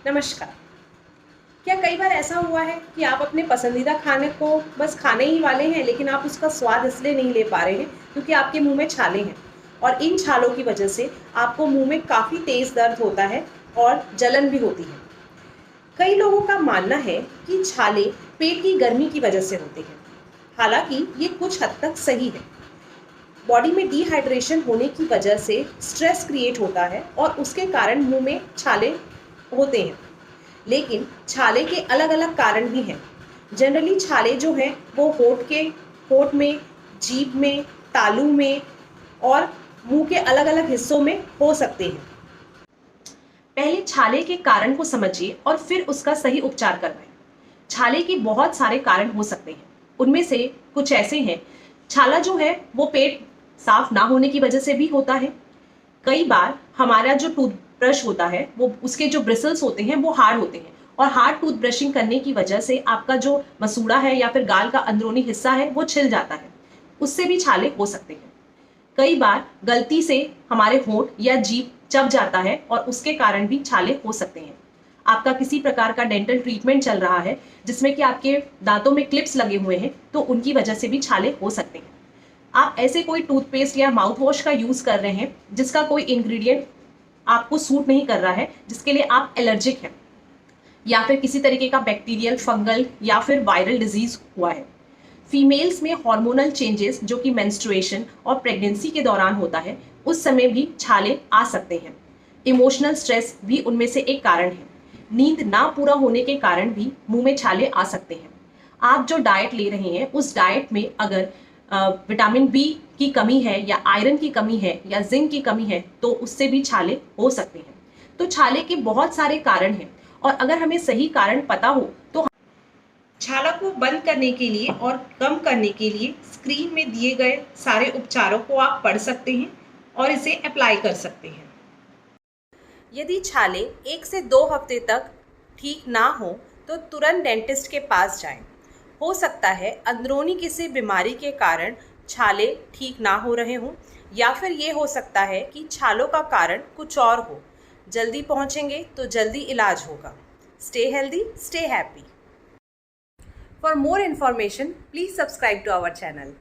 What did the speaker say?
नमस्कार। क्या कई बार ऐसा हुआ है कि आप अपने पसंदीदा खाने को बस खाने ही वाले हैं, लेकिन आप उसका स्वाद इसलिए नहीं ले पा रहे हैं क्योंकि आपके मुंह में छाले हैं और इन छालों की वजह से आपको मुंह में काफ़ी तेज़ दर्द होता है और जलन भी होती है। कई लोगों का मानना है कि छाले पेट की गर्मी की वजह से होते हैं। हालांकि ये कुछ हद तक सही है। बॉडी में डिहाइड्रेशन होने की वजह से स्ट्रेस क्रिएट होता है और उसके कारण मुंह में छाले होते हैं। लेकिन छाले के अलग अलग कारण भी हैं। जनरली छाले जो हैं वो होठ में, जीभ में, तालू में और मुंह के अलग अलग हिस्सों में हो सकते हैं। पहले छाले के कारण को समझिए और फिर उसका सही उपचार करवाएं। छाले के बहुत सारे कारण हो सकते हैं। उनमें से कुछ ऐसे हैं। छाला जो है वो पेट साफ ना होने की वजह से भी होता है। कई बार हमारा जो टूथब्रश होता है वो उसके जो ब्रिसल्स होते हैं वो हार्ड होते हैं और हार्ड टूथ ब्रशिंग करने की वजह से आपका जो मसूड़ा है या फिर गाल का अंदरूनी हिस्सा है वो छिल जाता है। उससे भी छाले हो सकते हैं। कई बार गलती से हमारे होंठ या जीभ चब जाता है और उसके कारण भी छाले हो सकते हैं। आपका किसी प्रकार का डेंटल ट्रीटमेंट चल रहा है जिसमें कि आपके दांतों में क्लिप्स लगे हुए हैं, तो उनकी वजह से भी छाले हो सकते हैं। आप ऐसे कोई टूथपेस्ट या माउथ वॉश का यूज कर रहे हैं जिसका कोई इंग्रेडिएंट आपको सूट नहीं कर रहा है, जिसके लिए आप एलर्जिक हैं, या फिर किसी तरीके का बैक्टीरियल, फंगल या फिर वायरल डिजीज हुआ है। फीमेल्स में हार्मोनल चेंजेस जो कि मेंस्ट्रुएशन और प्रेगनेंसी के दौरान होता है, उस समय भी छाले आ सकते हैं। इमोशनल स्ट्रेस भी उनमें से एक कारण है। नींद ना पूरा होने के कारण भी मुंह में छाले आ सकते हैं। आप जो डाइट ले रहे हैं उस डाइट में अगर विटामिन बी की कमी है या आयरन की कमी है या जिंक की कमी है तो उससे भी छाले हो सकते हैं। तो छाले के बहुत सारे कारण हैं और अगर हमें सही कारण पता हो तो छाला को बंद करने के लिए और कम करने के लिए स्क्रीन में दिए गए सारे उपचारों को आप पढ़ सकते हैं और इसे अप्लाई कर सकते हैं। यदि छाले 1 से 2 हफ्ते तक ठीक ना हो तो तुरंत डेंटिस्ट के पास जाएं। हो सकता है अंदरूनी किसी बीमारी के कारण छाले ठीक ना हो रहे हों, या फिर ये हो सकता है कि छालों का कारण कुछ और हो। जल्दी पहुंचेंगे तो जल्दी इलाज होगा। Stay healthy, stay happy. For more information, please subscribe to our channel.